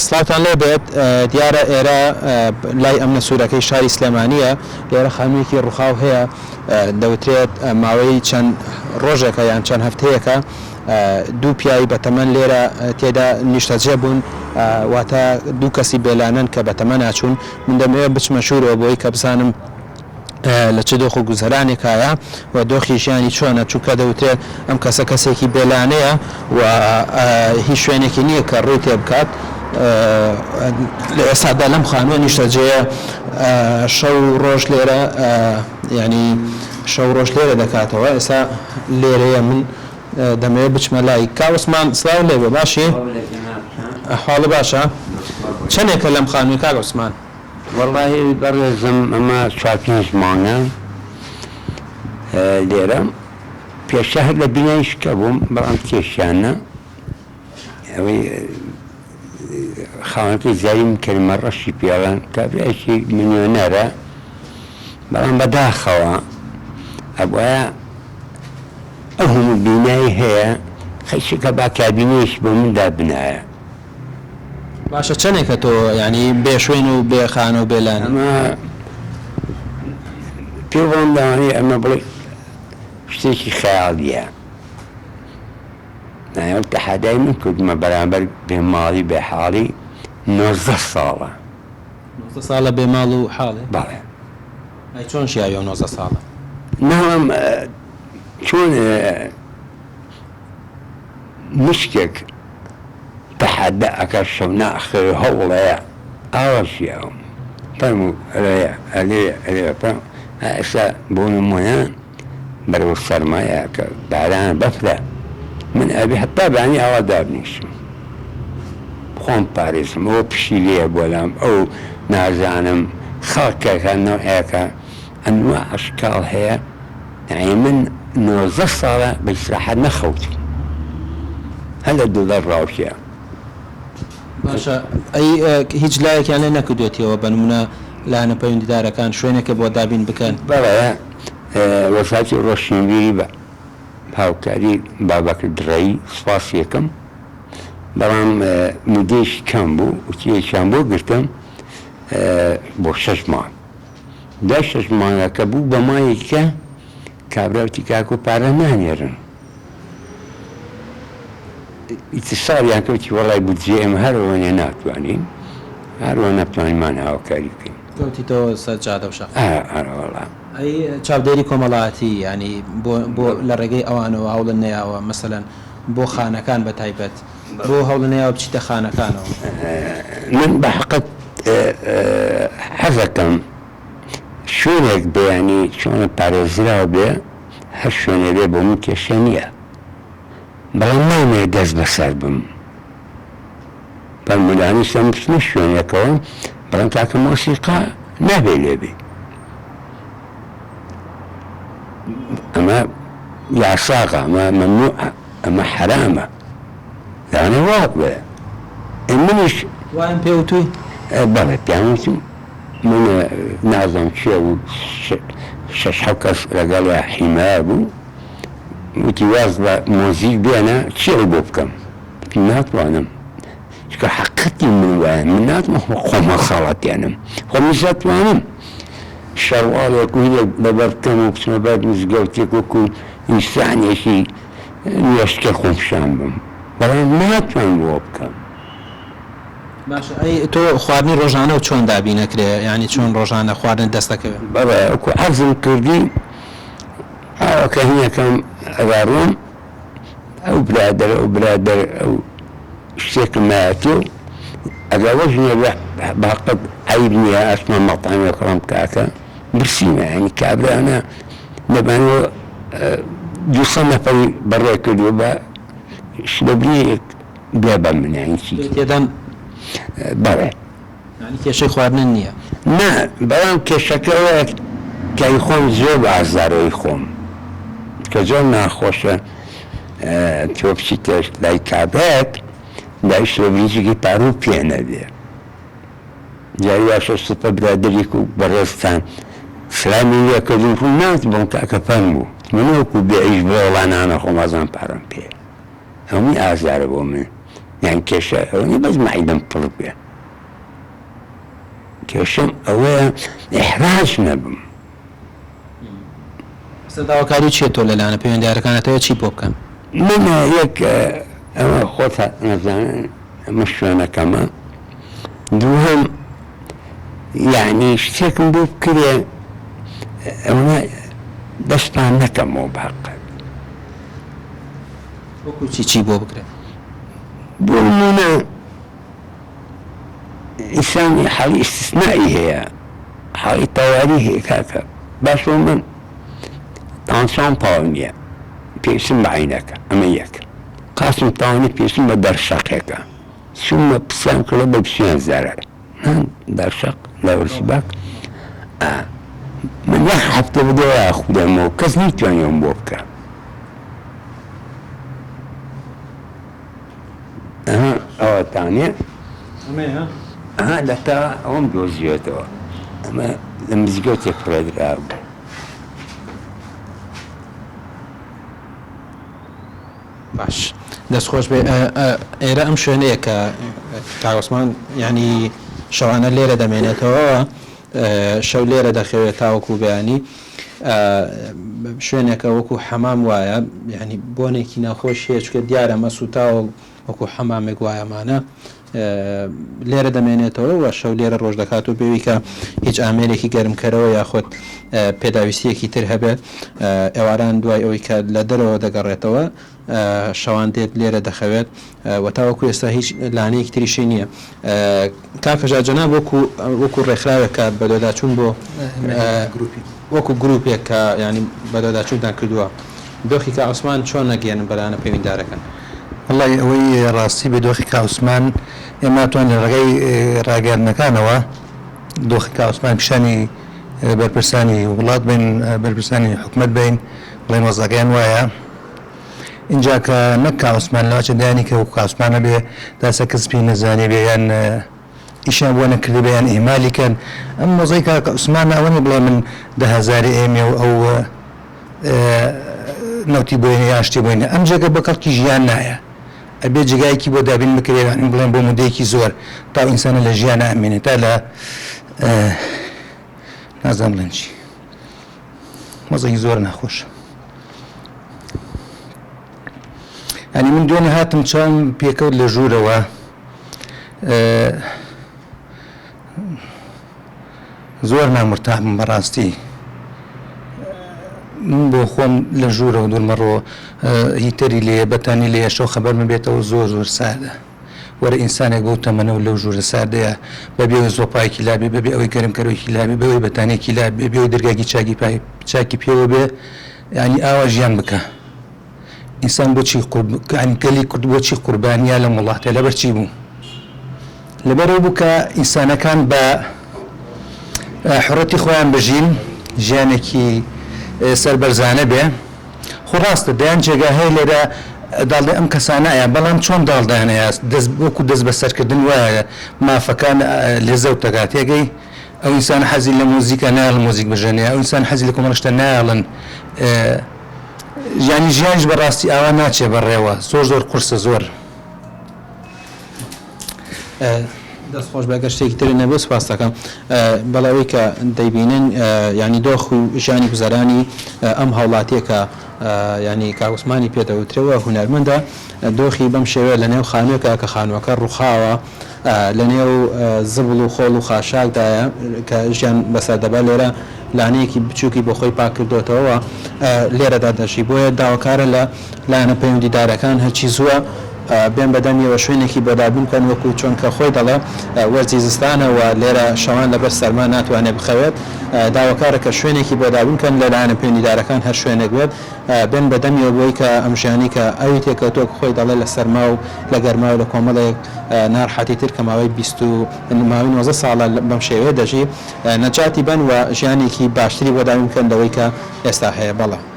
سڵاوتان لێ بێت دیارە ئێرە لای ئەم نەسوورەکەی شاری سلێمانیە لێرە خانوویەکی ڕووخاو هەیە دەوترێت ماوەی چەند ڕۆژێکە یان چەند هەفتەیەکە دوو پیاوی بەتەمەن لێرە تێدا نیشتەجێ بوون واتە دوو کەسی بێلانن کە بەتەمە ناچوون من دەمەوێت بچمە ژوورەوە بۆی کە بزانم لە چ دۆخ و گوزەرانێکایە و دۆخی ژیانی چۆنە چووکە دەوترێت ئەم کەسە کەسێکی بێلانەیە و هیچ شوێنێکی نییە کە ڕووی تێ بکات لە ئێستادا لەم خانووە نیشتەجێیە شەو ڕۆژ لێرە ینی شەو ڕۆژ لێرە دەکاتەوە ئێستا لێرەیە من دەمەوێت بچمە لای کاوسمان سڵاو لێ بێ باشی حاڵە باشە چەندێکە لەم خانووی کاوسمان والله بەڕێزم ئەمە 4-5 مانگە لێرە پێشە هەر لە بینایی شکە بووم بەڵام کێشیانە ئەوەی خاوەنەکەی زاریم کەریمە ڕەشی پیاڵان کابرایەکی ملیۆنەرە بەڵام بەداخەوە ئەوایە ئەو هەموو بینایی هەیە خەیشەکە با کابینەیەش بۆ مندا بنایە باشە چەندێکە تۆ ینی بێ شوێن و بێ خانە و بێلان ئەمە پێ بڵم داوانی ئەمە بڵێ شتێکی خەیاڵیە نایەوە تەحادای من کردمە بەرامبەر بێماڵی بێحاڵی 19 ساڵە 19 ساڵە بێماڵ و حاڵێ بەڵێ ئەی چۆن شیاوی 19 ساڵە ناوەم چۆن مشکێک تەحەدە ئەکە شەو ناخر هەوڵەیە ئاوەشیاوم فەرموو ئەلێ فەرم ئێستا بۆ نمونە بەرەو سەرمایە کە باران بەفرە من ئەبێ هەتا بانی ئاوا دابنیشم خۆم پارێزم ئەوە پشی لێە بۆلام ئەو نازانم خەڵکێکە نەوعەکە ئەنوا ئەشکاڵ هەیە یعنی من 19 ساڵە بە ئیسراحەت نەخەوتی هەر لە دڵە ڕاوشیە باشە ئەی هیچ لایەکیان لێ نەکردوێتیەوە بە نمونە لایەنە پەیوەندیدارەکان شوێنێکە بۆ دابین بکەن بەڵێ وەساتی ڕۆشنبیری بە هاوکاری بابەکە دڕایی سپاس یەکەم بەڵام مودێشی کەم بوو وتیەکیان بۆ گرتم بۆ 6 مانگ دا 6 مانگەکە بوو بە مایەکە کابراوتی کاک و پارە نانێرن ئیتیساڵیان کەوتی وەڵای بودجێ ئێمە هەروەنێ ناتوانین هەروە نەتوانیمان هاوکاری بکەین کەوتیتەوە سەر جادە و شەق وەڵام ئەی چاودێری کۆمەڵایەتی ینی بۆ لە ڕێگەی ئەوانەوە هەوڵن نەیاوە مەسەلەن بۆ خانەکان بە تایبەت بۆ هەوڵ نەیاوە بچیتە خانەکانەوە من بە حەقت حەزەکەم شوێنێک بەیانی چۆنە پارێزراوە بێ هەر شوێنێ بێ بۆ من کێشە نییە بەڵام نامەوێت دەست بەسەر بم بەرمولانیشتم بچنە شوێنێکەوە بەڵام تاکە مۆسیقا نابێ لێبێ ئەمە یاساغا ئەمە مەمنوعە ئەمە حرامە یانە وا بێ منیش وایم پێوتووی بەڵێ پیانوتم من نازم چیە بوو 6 کەس لەگەڵ حیمایە بوو وتی واز بە مۆزیک بێنە چیە بۆ بکەم ناتوانم چکە حەقەتی من وایە من ناتوانم خۆمە خەڵەتیانم خۆ میزاتوانم شەڕواڵێک و لەبەر بکەم و بچمە بەر مزگەوتێک وەکو ئینسانێکی نوێشکە خۆمشان بم بەڵام ناتوانم بۆ بکەم باشە ئەی تۆ خواردنی ڕۆژانە و چۆن دابی نەکرێ ینی چۆن ڕۆژانە خواردن دەستەکەوێت بەڵێ وەکو عەرزم کردی ئاوەکە هینەکەم ئەگاڕۆم ئەو برادەر ئەو شتێکم مایەتۆ ئەگەر وەژنێ باقەت عیب نییە ئەچمە مەڵتانێکڕم کاکە برسیمە ینی کابرانە دەبانەوە 200 نەفەری بەڕێ کردووە بە شلەبرەیەک بێ بە من ینی تێدەن بەڵێ ینی کێشەی خواردن نییە نا بەڵام کێشەکەەوە کای خۆم زۆر بە ئازارەوەی خۆم کە زۆر ناخۆشە تۆ بچیتە لای کابرایەک دای شلەبریجێکی پارۆ پێ نەبێ جاری واشە سوپە برادێک و بەڕێستان سلامی لێ کردن و ناتبووم کاکە فەرموو من وەکو بێئیش بۆ وەڵانانە خۆم ئازان پارەم پێ هەمووی ئازارە بۆ من يعني كێشە ئەوەی بەس مەعیدەم پڕ بێ کێشەم ئەوەیە ئیحراج نەبم داواکاری چیە تۆ لەلایەنە پەیوەندیارەکانەتەوە چی بۆ بکەن؟ من یەک ئەوە خۆت نەزانن ئەمە شوێنەکەمە دووهەم یعنی شتێکم بۆ بکرێ ئەوە دەستان نەکەمەوە باقەت وەکو چی بۆ بکرێت؟ بۆ نمونە ئینسانی حاڵی ئیستیسنایی هەیە حاڵی تەواوی هەیە کاکە باشۆ من تانسیۆن پاڵ نییە پێویستم بە عینەکە ئەمە یەک قاسم تاوانی پێویستم بە دەرشەقێکە چوومە پرسیان کردە بە 20,000 دەرشەق لە وەرسیباک من یەک هەفتە بدەوە یاخودەمەوە کەس نەیتوانیەوەم بۆ بکە ئەوەتانێ لەتا ئەوم دۆزیێتەوە ئەمە لە مزگەوتێک پڕێدرا بوو باش دەستخۆش بێ ئێرە ئەم شوێنەیە کە کاوسمان ینی شەوانە لێرە دەمێنێتەوە شەو لێرە دەخەوێت تاوەکو بەیانی شوێنێکە وەکو حەمام وایە ینی بۆنێکی ناخۆش هەیە چکە دیارە مەسووتاوە وەکو حەمامێک وایەمانە لێرە دەمێنێتەوە و شەو لێرە ڕۆژ دەکات و پێوی کە هیچ ئامێرێکی گەرمکەرەوە یاخۆت پێداویستیەکی تر هەبێت ئێواران دوای ئەوەی کە لە دەرەوە دەگەڕێتەوە شەوان دێت لێرە دەخەوێت و تاوەکو ئێستا هیچ لانەیەکی تریشی نییە کاکەژاجەنا وەکو ڕێکخراوێکە بەدۆداچوون بۆ وەکو گروپێک کە ینی بەدۆداچوونتان کردووە دۆخی کە عوسمان چۆن نەگەێنن بەلایەنە پەیوەندیدارەکان والله ئەوەی ڕاستی بە دۆخی کاوسمان ئێمە توان لە ڕێگەی ڕاگەاندنەکانەوە دۆخی کاوسمان پیشانی بەرپرسانی وڵات بین بەرپرسانی حکومەت بین بڵێن وەزەکەیان وایە اینجا کە نەک کاوسمان لەواچە دایانی کە و کاوسمانە بێ داسە کەسپی نەزانێ بێ یان ئیشان بۆ نەکردی بێ یان ئیمالیکەن ئەم مۆزەی کاوسمان ئەوەنی بڵێ من 10,000 ئێمێ و ئەو نەوتی بۆینە یاشتی بووینە ئەم جێگە بە کەڵکی ژیان نایە ئەبێ جگایکی بۆ دابین بکرێن بڵێن بۆ مودەیەکی زۆر تا ئینسانە لە ژیان ئەمێنێت تا لە نازان بڵێن چی مۆزەی زۆر ناخۆش ینی من دوێنێ هاتم چاوم پێکەوت لە ژوورەوە زۆر نامرتاحم بەڕاستی من بۆ خۆم لە ژوورەوە دوورمەڕۆ هیتەری لێ بەتانی لێ شەو خەبەر من بێتەوە زۆر زۆر سادە وەرە ئینسانێک بۆ تەمەنەوە لەو ژوورە سادەیە بەبێ زۆپایەکی لابێ بەبێ ئەوەی گەرمکەرەوەیکی لابێ بەوەی بەتانێکی لابێ بێەوەی دەرگاکی چاکی پێوە بێ ینی ئاوا ژیان بکە ئینسان بۆچی گەلی کورد بۆچی قوربانیە لە وڵاتە لەبەرچی بوو لەبەرەوە بوو کە ئینسانەکان بە حڕەتی خۆیان بژین ژیانێکی سەربەرزانە بێ خۆ ڕاستە دایان جێگا هەیە لێرە داڵێ ئەم کەسانایە بەڵام چۆن داڵدانەیە وەکو دەست بەسەرکردن وایە مافەکان لێزە و تەگاتێگەی ئەو ئینسان حەزی لە مۆزیکە ناڵ مۆزیک بژێنێ ئەو ئینسان حەزی لە کۆمەڵشتە ناڵن ژیانی ژیانش بەڕاستی ئاوا ناچێ بەڕێوە زۆر قورسە زۆر دەستخۆش بە گەشتێکی تر نەبوو سپاس دەکەم بەڵاوەی کە دەیبینن ینی دۆخ و ژیانی گوزەرانی ئەم هاوڵاتیەکە ینی کاوسمانی پێدەوترەوە هونەرمەندە دۆخی بەم شێوەیە لە نێو خانووەکە کە خانووەکە ڕووخاوە لە نێو زبڵ و خۆڵ و خاشاکدایە کە ژیان بەسەردەبا لێرە لانەیەکی بچووکی بۆ خۆی پاک کردوتەوە لێرەدا دەژی بۆیە داواکارە لە لایەنە پەیوەندیدارەکان هەرچی زووە بێن بەدەمیەوە شوێنێکی بۆدابوون بکەن وەکو چۆن کە خۆی دەڵێ وەرزی زستانەوە لێرە شەوان لەبەر سەرما ناتوانێت بخەوێت داواکارە کە شوێنێکی بۆدابوون کەن لە لایەنە پەیوەندیدارەکان هەر شوێنێک بێت بێن بەدەمیەوە بۆی کە ئەم ژیانی کە ئەوی تێکەوتووە خۆی دەڵێ لە سەرما و لە گەرما و لە کۆمەڵێک ناڕحەتی تر کە ماوەی 19 ساڵە بەم شێوەیە دەژی نەجاتی بن و ژیانێکی باشتری بۆدابوون بکەن لەوەی کە ئێستا هەیە بەڵێ